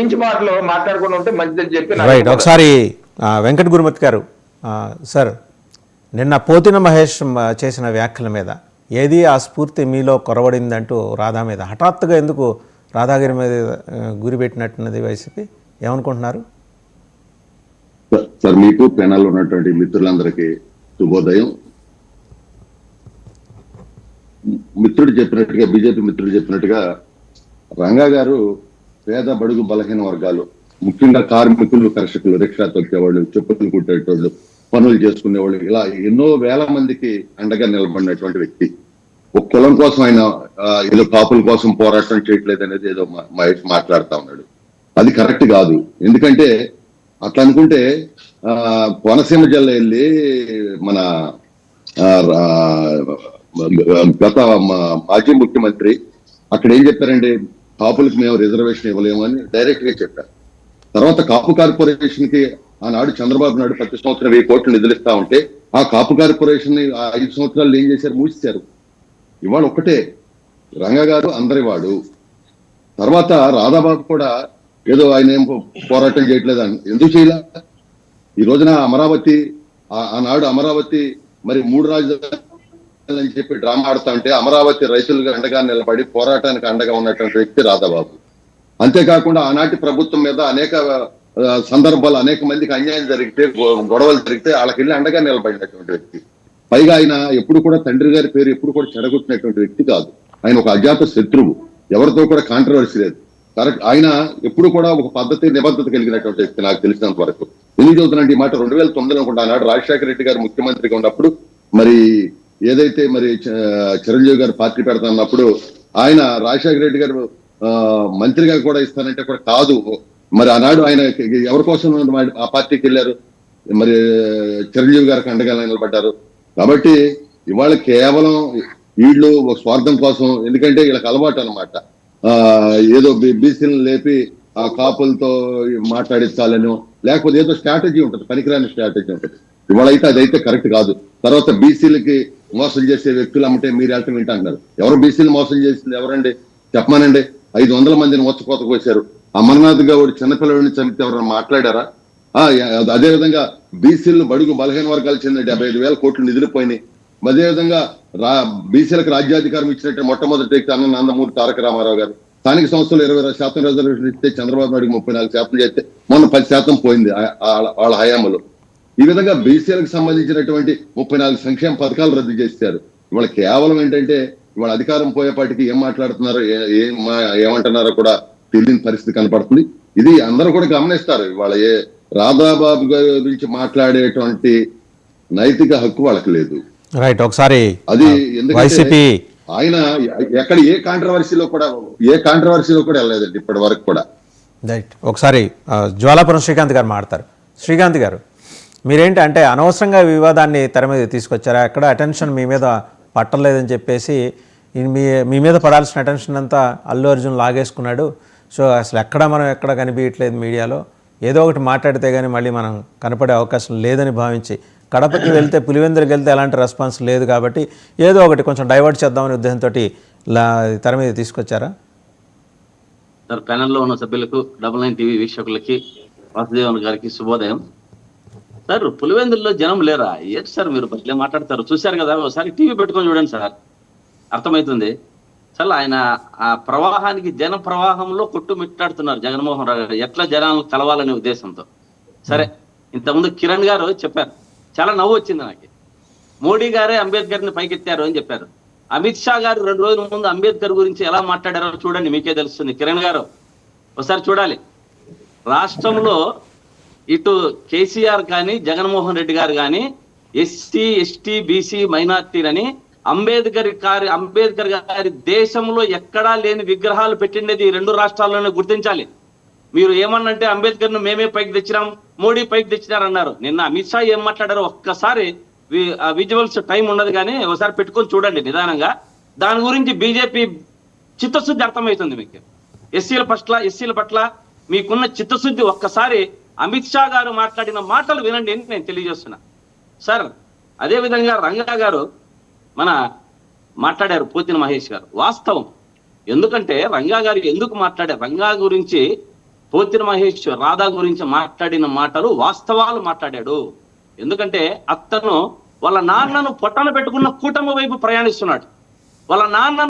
మంచి మాటలు మాట్లాడుకుని ఉంటే మంచిదని చెప్పి రైట్. ఒకసారి వెంకట గురుమూర్తి గారు సార్, నిన్న పోతిన మహేష్ చేసిన వ్యాఖ్యల మీద ఏది ఆ స్ఫూర్తి మీలో కొరవడిందంటూ రాధా మీద హఠాత్తుగా ఎందుకు రాధాగిరి మీద గురిపెట్టినట్టున్నది వైసీపీ? ఏమనుకుంటున్నారు సార్? మీకు పెనాల్లో ఉన్నటువంటి మిత్రులందరికీ శుభోదయం. మిత్రుడు చెప్పినట్టుగా, బీజేపీ మిత్రుడు చెప్పినట్టుగా రంగా గారు పేద బడుగు బలహీన వర్గాలు, ముఖ్యంగా కార్మికులు, కర్షకులు, రిక్షా తొక్కేవాళ్ళు, చెప్పులు కుట్టేటోళ్ళు, పనులు చేసుకునేవాళ్ళు, ఇలా ఎన్నో వేల మందికి అండగా నిలబడినటువంటి వ్యక్తి. ఒక కులం కోసం ఆయన ఏదో కాపుల కోసం పోరాటం చేయట్లేదు అనేది ఏదో మహేష్ మాట్లాడుతా ఉన్నాడు. అది కరెక్ట్ కాదు. ఎందుకంటే అట్లా అనుకుంటే కోనసీమ జిల్లా వెళ్ళి మన గత మాజీ ముఖ్యమంత్రి అక్కడ ఏం చెప్పారండి? కాపులకు మేము రిజర్వేషన్ ఇవ్వలేము అని డైరెక్ట్ గా చెప్పారు. తర్వాత కాపు కార్పొరేషన్ కి ఆనాడు చంద్రబాబు నాయుడు ప్రతి సంవత్సరం 1000 కోట్లు నిధులు ఇస్తా ఉంటే ఆ కాపు కార్పొరేషన్ ని 5 సంవత్సరాలు ఏం చేశారు? మూసేశారు. ఇవాళ ఒక్కటే, రంగా గారు అందరి వాడు. తర్వాత రాధాబాబు కూడా ఏదో ఆయన ఏం పోరాటం చేయట్లేదు అని ఎందుకు చేయలే? ఈ రోజున అమరావతి, ఆనాడు అమరావతి మరి 3 రాజధానులు అని చెప్పి డ్రామా ఆడుతా ఉంటే అమరావతి రైతులుగా అండగా నిలబడి పోరాటానికి అండగా ఉన్నటువంటి వ్యక్తి రాధాబాబు. అంతేకాకుండా ఆనాటి ప్రభుత్వం మీద అనేక సందర్భాలు అనేక మందికి అన్యాయం జరిగితే, గొడవలు జరిగితే వాళ్ళకి వెళ్ళి అండగా నిలబడినటువంటి వ్యక్తి. పైగా ఆయన ఎప్పుడు కూడా తండ్రి గారి పేరు ఎప్పుడు కూడా చెడగొట్టినటువంటి వ్యక్తి కాదు. ఆయన ఒక అజాత శత్రువు, ఎవరితో కూడా కాంట్రవర్సీ లేదు. కరెక్ట్. ఆయన ఎప్పుడు కూడా ఒక పద్ధతి, నిబద్ధత కలిగినటువంటి వ్యక్తి నాకు తెలిసినంత వరకు. ఎందుకు చదువుతున్నాంటే ఈ మాట 2009 అనుకుంటా, ఆనాడు రాజశేఖర రెడ్డి గారు ముఖ్యమంత్రిగా ఉన్నప్పుడు మరి ఏదైతే మరి చిరంజీవి గారు పార్టీ పెడతాన్నప్పుడు ఆయన రాజశేఖర రెడ్డి గారు మంత్రిగా కూడా ఇస్తానంటే కూడా కాదు. మరి ఆనాడు ఆయన ఎవరి కోసం ఆ పార్టీకి వెళ్ళారు? మరి చిరంజీవి గారికి అండగా నిలబడ్డారు. కాబట్టి ఇవాళ కేవలం వీళ్ళు ఒక స్వార్థం కోసం, ఎందుకంటే వీళ్ళకి అలవాటు అనమాట, ఏదో బీసీలను లేపి ఆ కాపులతో మాట్లాడించాలనో, లేకపోతే ఏదో స్ట్రాటజీ ఉంటుంది, పనికిరాని స్ట్రాటజీ ఉంటుంది. ఇవాళ అయితే అదైతే కరెక్ట్ కాదు. తర్వాత బీసీలకి మోసం చేసే వ్యక్తులు అమ్మంటే మీరు వెళ్తాం వింటున్నారు. ఎవరు బీసీలు మోసం చేసింది ఎవరండి? చెప్పమానండి. 500 మందిని మొచ్చకోతకు వచ్చారు. అమర్నాథ్ గౌడ్ చిన్నపిల్లడిని చంపితే ఎవరైనా మాట్లాడారా? అదేవిధంగా బీసీలను బడుగు బలహీన వర్గాలు చెందిన 75,000 కోట్లు నిధులు పోయినాయి. అదేవిధంగా బీసీలకు రాజ్యాధికారం ఇచ్చినట్టు మొట్టమొదటి వ్యక్తి అన్న నందమూరి తారక రామారావు గారు. స్థానిక సంస్థలు 20% రిజర్వేషన్ ఇస్తే చంద్రబాబు నాయుడు 34% చేస్తే మొన్న 10% పోయింది వాళ్ళ హయాంలో. ఈ విధంగా బీసీలకు సంబంధించినటువంటి 34 సంక్షేమ పథకాలు రద్దు చేశారు. ఇవాళ కేవలం ఏంటంటే ఇవాళ అధికారం పోయేపాటికి ఏం మాట్లాడుతున్నారో ఏమంటున్నారో కూడా తెలియని పరిస్థితి కనపడుతుంది. ఇది అందరూ కూడా గమనిస్తారు. ఇవాళ రాధాబాబు గారి గురించి మాట్లాడేటువంటి నైతిక హక్కు వాళ్ళకి లేదు. రైట్. ఒకసారి అది ఎందుకంటే ఆయన ఎక్కడ ఏ కాంట్రవర్సీలో కూడా వెళ్ళలేదండి ఇప్పటి వరకు కూడా. రైట్. ఒకసారి జ్వాలాపురం శ్రీకాంత్ గారు మాట్లాడతారు. శ్రీకాంత్ గారు, మీరేంటి అంటే అనవసరంగా వివాదాన్ని తెర మీద తీసుకొచ్చారా? ఎక్కడ అటెన్షన్ మీ మీద పట్టలేదని చెప్పేసి మీ మీద పడాల్సిన అటెన్షన్ అంతా అల్లు అర్జున్ లాగేసుకున్నాడు. సో అసలు ఎక్కడ కనిపించట్లేదు మీడియాలో, ఏదో ఒకటి మాట్లాడితే కానీ మళ్ళీ మనం కనపడే అవకాశం లేదని భావించి కడపకి వెళ్తే, పులివెందులకు వెళ్తే ఎలాంటి రెస్పాన్స్ లేదు కాబట్టి ఏదో ఒకటి కొంచెం డైవర్ట్ చేద్దామనే ఉద్దేశంతో తెర మీద తీసుకొచ్చారా? సార్, ప్యానెల్లో ఉన్న సభ్యులకు, 99 టీవీ వీక్షకులకి, వాసుదేవన్ గారికి శుభోదయం. సార్, పులివెందుల్లో జనం లేరా? ఏంటి సార్ మీరు బట్లే మాట్లాడతారు? చూశారు కదా, ఒకసారి టీవీ పెట్టుకొని చూడండి సార్, అర్థమవుతుంది. అసలు ఆయన ఆ ప్రవాహానికి, జన ప్రవాహంలో కొట్టుమిట్టాడుతున్నారు జగన్మోహన్ రావు గారు, ఎట్లా జనాలను కలవాలనే ఉద్దేశంతో. సరే, ఇంతకుముందు కిరణ్ గారు చెప్పారు, చాలా నవ్వు వచ్చింది నాకు. మోడీ గారే అంబేద్కర్ని పైకెత్తారు అని చెప్పారు. అమిత్ షా గారు 2 రోజుల ముందు అంబేద్కర్ గురించి ఎలా మాట్లాడారో చూడండి, మీకే తెలుస్తుంది. కిరణ్ గారు ఒకసారి చూడాలి. రాష్ట్రంలో ఇటు కేసీఆర్ కానీ, జగన్మోహన్ రెడ్డి గారు కానీ ఎస్సీ, ఎస్టీ, బీసీ, మైనార్టీలని అంబేద్కర్ గారి దేశంలో ఎక్కడా లేని విగ్రహాలు పెట్టిండేది ఈ 2 రాష్ట్రాల్లోనే గుర్తించాలి. మీరు ఏమన్నంటే అంబేద్కర్ను మేమే పైకి తెచ్చినాం, మోడీ పైకి తెచ్చినారన్నారు. నిన్న అమిత్ షా ఏం మాట్లాడారో ఒక్కసారి విజువల్స్ టైం ఉండదు కానీ ఒకసారి పెట్టుకొని చూడండి నిదానంగా. దాని గురించి బీజేపీ చిత్తశుద్ధి అర్థమవుతుంది మీకు. ఎస్సీల పట్ల మీకున్న చిత్తశుద్ధి ఒక్కసారి అమిత్ షా గారు మాట్లాడిన మాటలు వినండి అని నేను తెలియజేస్తున్నా. సార్, అదేవిధంగా రంగా గారు మాట్లాడారు, పోతిన మహేష్ గారు. వాస్తవం. ఎందుకంటే రంగా గారు ఎందుకు మాట్లాడారు, రంగా గురించి పోతిన మహేష్ రాధా గురించి మాట్లాడిన మాటలు వాస్తవాలు మాట్లాడాడు. ఎందుకంటే అతను వాళ్ళ నాన్నను పొట్టన పెట్టుకున్న కూటమి వైపు ప్రయాణిస్తున్నాడు. వాళ్ళ నాన్న